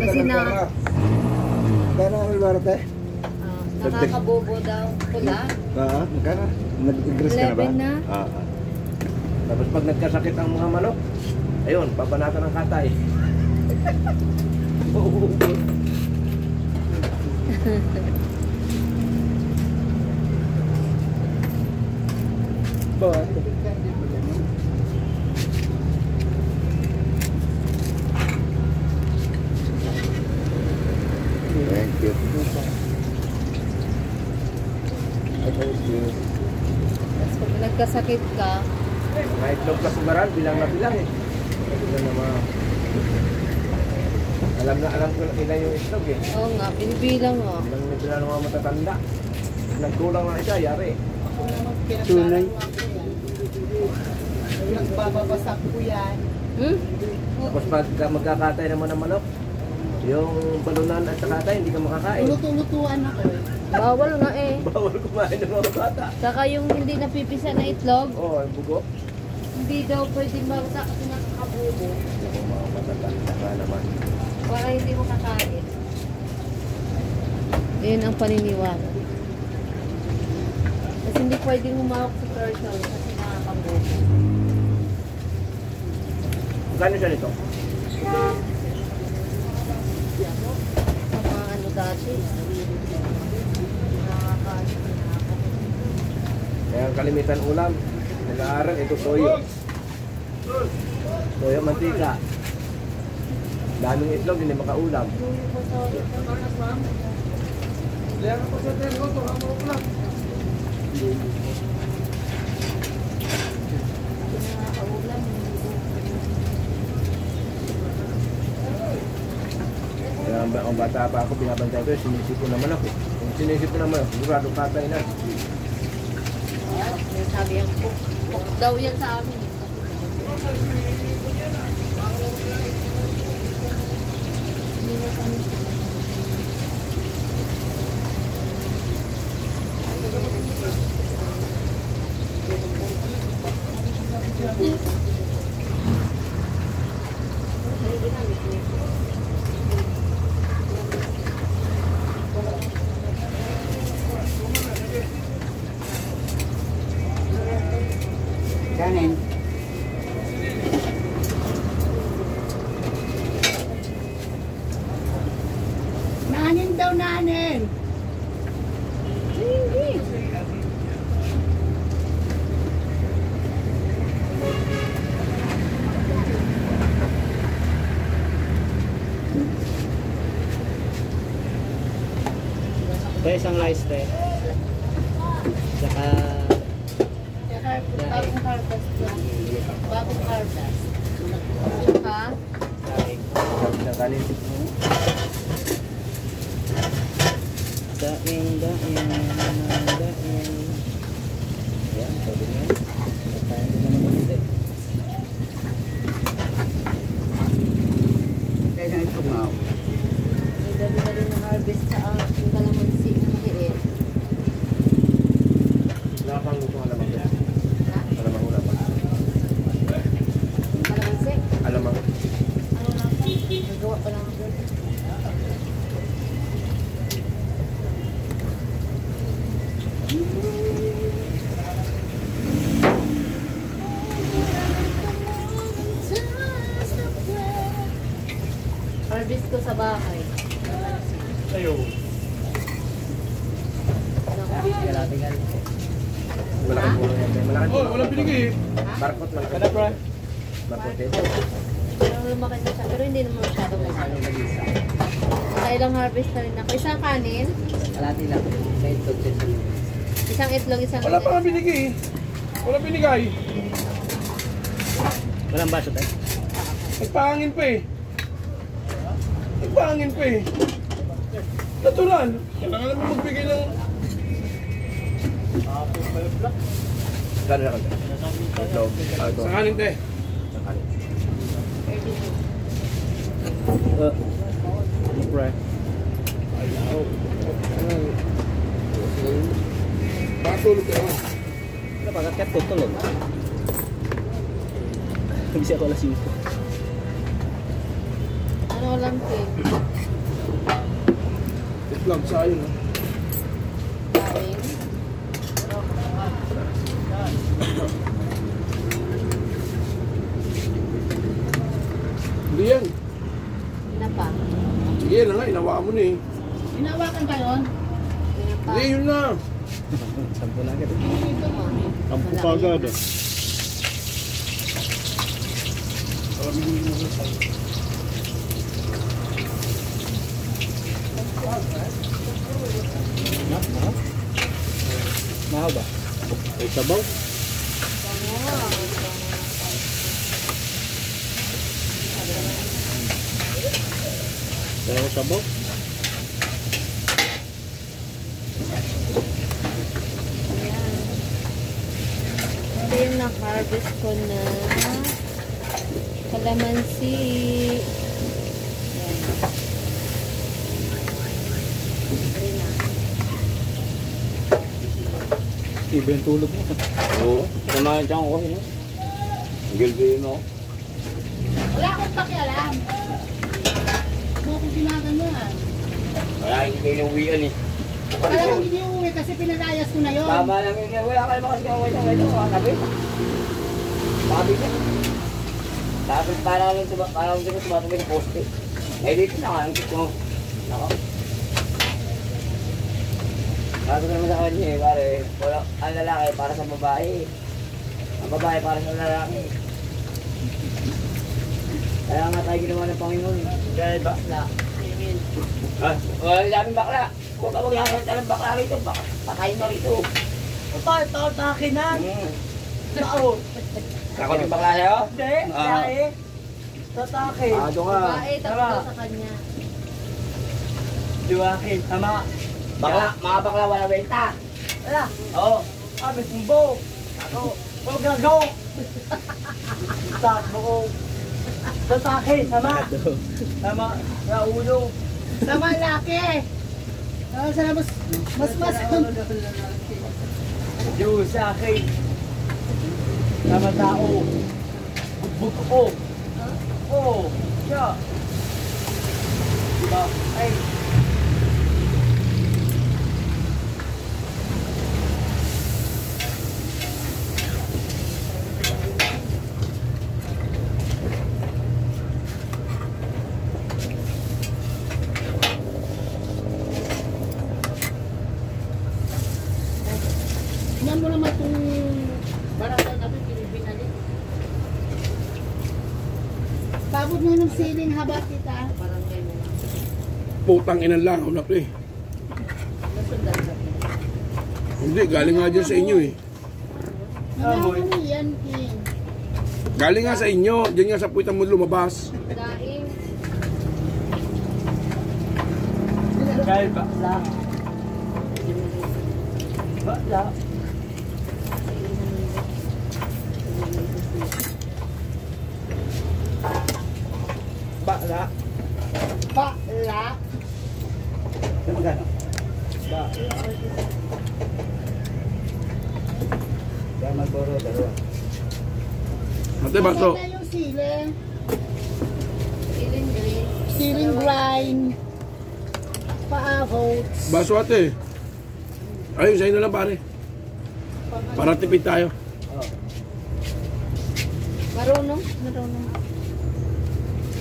Kasi na... Magkano ang alwara tayo? Nakakabobo daw. Pula. Magkano? Nag-dress ka na ba? 11 na. Tapos pag nagkasakit ang mga manok, ayun, papanatan ng katay. Thank you. Tapos pag nagkasakit ka, Mga itlog ka sumaran, bilang na bilang eh. Bilang na mga... Alam ko ilan yung itlog eh. oo nga, binibilang nga. Bilang na bilang ng mga matatanda. Nagkulang na isa, yari. Tunay. Nagbababasak ko yan. Tapos pag magkakatay naman ng manok, yung balunan at katay, hindi ka makakain. Luto-lutuan ako eh. Bawal nga eh. Bawal kumain ng mga bata. Saka yung hindi napipisa na itlog, Oo, yung bugo. hindi daw pwede magta kasi nakakabobo. Yung mga matatanda naman. Para hindi mo kakain. Yun ang paniniwala. Kasi hindi pwedeng humawak sa turtle kasi nakakabobo. Magkano siya nito? Ang mga ano dati. Kaya ang kalimitan ulam, nag-aaral, ito toyo. Toyo, mantika. Daming itlog, hindi makaulam. Kaya ang bata pa ako, binabantay ko, sinisip ko naman ako. Kung sinisip ko naman ako, sigurado patay na. May sabi yung cook daw yan sa amin. Kanin. Nanin daw, nanin. Ito isang rice te. Saka Bagong harvest yan. Bagong harvest. Ha? daing. Ng kanin. Daing. Ayan, pwede na. Nagkain din naman ulit eh. Kaya na ito nga. May dali-dali na harvest sa yung kalamansi ng liit. Nakapang gusto ng alamang yan. Alamang ulam. Yung kalamansi. Alamang. Nagawa pa lang ako. Harvest ko sa bahay. Ayaw. Galatingan. Malaking puno yan. Malaking puno. Walang binigay eh. Barkot, malaking Kada bro. Barkot ito. Pero lumaki na siya. Pero hindi naman masyadong malaki. Nakailang harvest na rin ako. Isang kanin, Kalati lang. May itlog din sa loob. isang itlog, isang Wala pa nga binigay eh. Walang binigay. Walang baso tayo. Nagpahangin pa eh. Nagpahangin pa eh. Natural. Kailangan naman magbigay ng... Gano'n na kanta? Itlog. Ito. Sa kanin tayo. Sa kanin. Bro. Ayaw. Patulog ka naman. Ano pa? Kakat tutulog. Hindi siya ko alas 5. Ano lang kin? Itlog sa ayun. Daming. Hindi yan. Na pa. Sige na nga, inawa mo na eh. Hinawakan ka yun? Pa. Hindi, yun na. Sampo na agad. Dito mo. Sampo pa agad. Mahal ba? Ay, sabaw. Pero sabaw. Ito yung na-harvest ko na kalamansi. Yan. Ayun na. Iba yung tulog mo. Oo. Samahan siya ako. Gilbihin mo. Wala akong pakialam. Huwag ko ginaganyan. Wala hindi kayo nauwian eh. Wala akong iniuwi kasi pinalayas ko na yun. Tama lang yun. Wala kayo makasigawa ito. Sabi? Sabi niya. Sabi parang tumatumi ng poste. Eh dito na ka. Ang ko. Nako. Sabi ko naman sa kanya eh. Pare, wala, ang lalaki para sa babae. Ang babae para sa lalaki. Kaya nga tayo ginawa ng Panginoon. Dahil bakla. Ah, wala daming bakla. Huwag ka magkakanta ng bakla rito. Patayin mo rito. Ito, akin na. Tao. Ako yung bakla sa'yo? Hindi, dahil. Tatakin. Doon ka. Babae, tapos sa kanya. Diwakin, tama. Bakla, mga bakla wala benta. Wala. Oo. Sabi kumbo. Ako. Huwag gago. Sakbo ko. Tatakin, tama. Tama. Sa ulo. Tama laki. Sana mas. Diyos sa akin. Tama tao. Bugbog ko. Oo. Siya. Diba? Ay. Tingnan mo naman itong barangay natin, pinibinalik. Pagod mo ng siling haba kita. Barangay mo. Putang inan lang. Ako na pre. Nasundan ka. Hindi, galing nga dyan sa inyo eh. Nalaman mo yan, King. Galing nga sa inyo. Diyan nga sa puwitan mo lumabas. Daing. Dahil bakla. Bakla. Bakla. Bakla. Ano magkano? Ba? Kaya Malboro, dalawa. Ate, baso. Maganda yung siling. Feeling green. Siling grind. Pa-avots. Baso ate. Ayun, sa'yo na lang pare. Para tipid tayo. Marunong.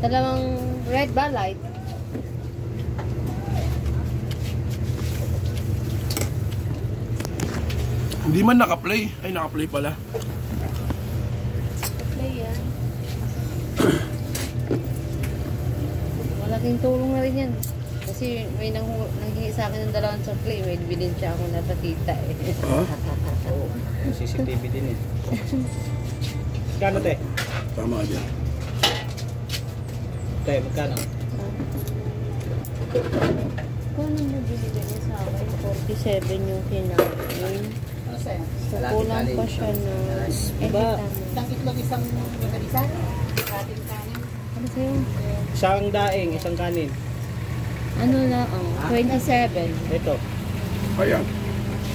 Dalawang red ba? Light? Hindi man naka-play. Ay, naka-play pala. Play yan. Malaking tulong na rin yan. Kasi may nanghingi sa akin ng dalawang supply. May bilhin siya ako na patita eh. Ha? Oo. Yung CCTV din eh. Magkano te? Tama ka dyan. Te, magkano? Kung ano mo binigay niya sa akin, 47 yung kinain. Ano sa'yo? Kukulang pa siya na... Iba. Isang itlog, isang magalisan. Kating kanin. Ano sa'yo? Isang daing, isang kanin. Ano na, 27. Ito. Ayan.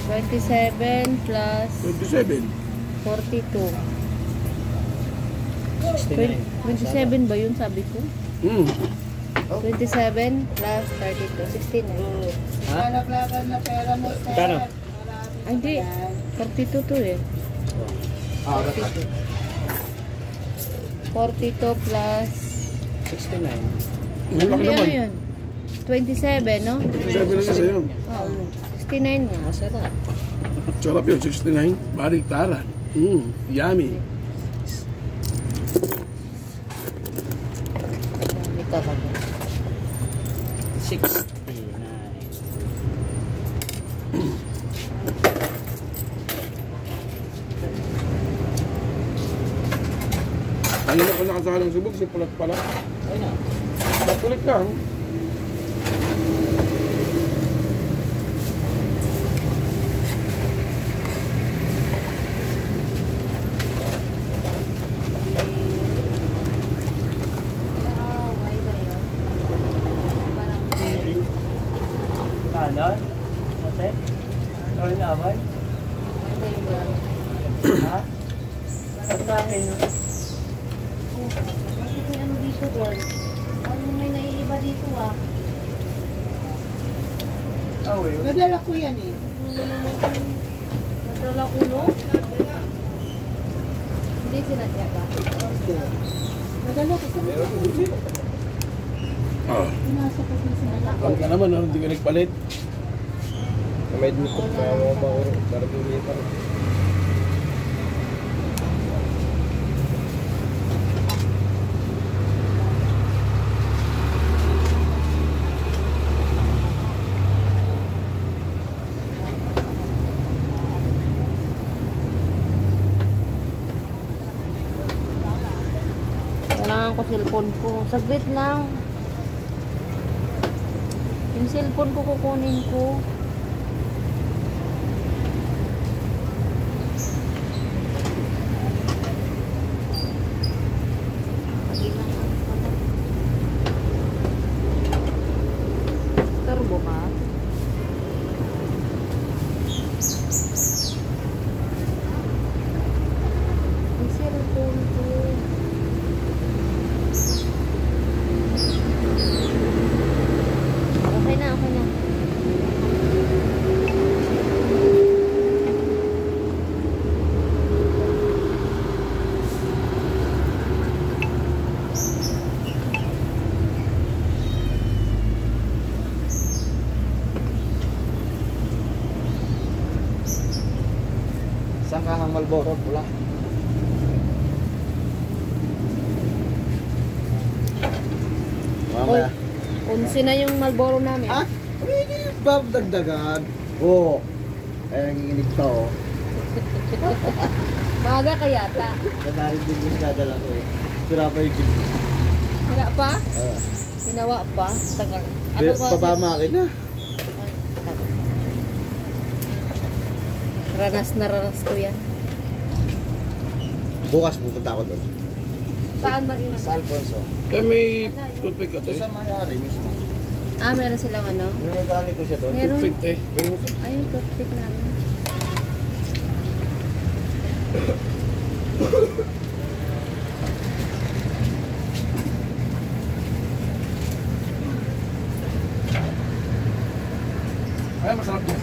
27 plus 27. 42. 69. 27 ba yun sabi ko? 27 plus 32. 69. Ha? Lalaglagan na pera mo, sir. Kano? Ay, hindi. 42 to eh. 42. 42 plus... 69. Ang laki Hindi, ano naman. yun? 27, no? 7 na sa'yo. Oo. 69 nga. Masarap. Sarap yun, 69. Baliktaran. Yummy. Ito ba? 69. Kanina ko nakasalang subog, si pulat pala. Ayun na. Patulit lang. Kanon? Ate? Ano na abay? Ha? Ang dami no? Bakit may ano dito doon? Ano may naiiba dito ah? Oh, yun. Nadala ko yan eh. Nadala ko no? Hindi sinadya ba? Nadala ko sa mga. Ah, Pinasa ko din sa anak. ang ka naman, no? Hindi ka nagpalit. May dito pa mo mauro. Barbili pa. Kailangan ko cellphone ko. Saglit lang. Yung cellphone ko kukunin ko. Turbo ka? Yung cellphone ko. Okay na, okay na. Saan ka ang Malboro? Pula. Mamaya. 11 na yung Marlboro namin. Ha? Hindi ba dagdagan? Oo. Ay, nanginginig ka oh. Maaga ka yata. Kanarin din yung dadala ko eh. Sira pa yung gilid. Wala pa? Ginawa pa? Tagal. Ano ba? Papamakin na. Ranas na ranas ko yan. Bukas pupunta ako doon. Saan ba rin? Sa Alfonso. Eh, may toothpick ka, Ito te. sa mayari mismo. Ah, meron silang ano? Nanagali ko siya doon. Meron. Toothpick, te. Ayun, toothpick namin. Ay, masarap yan.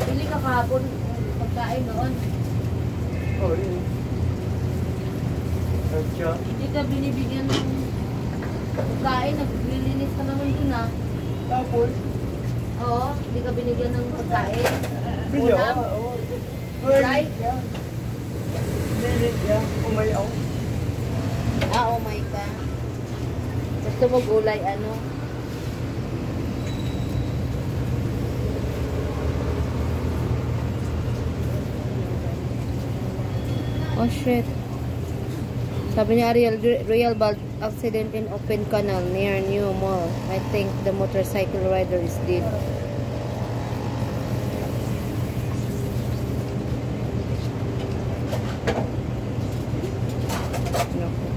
Pili ka kahapon pagkain noon. Oh, yun. Ocho. Hindi ka binibigyan ng pagkain. Naglilinis ka naman dun ah. Tapos? Oo, hindi ka binigyan ng pagkain. Bilyo? Ulam. Oo. Right? Minute yan. Umayaw. Ah, oh my ka. Gusto mo gulay ano? Oh shit. Sabi ni Ariel, real bad accident in open canal near New Mall. I think the motorcycle rider is dead. Naku.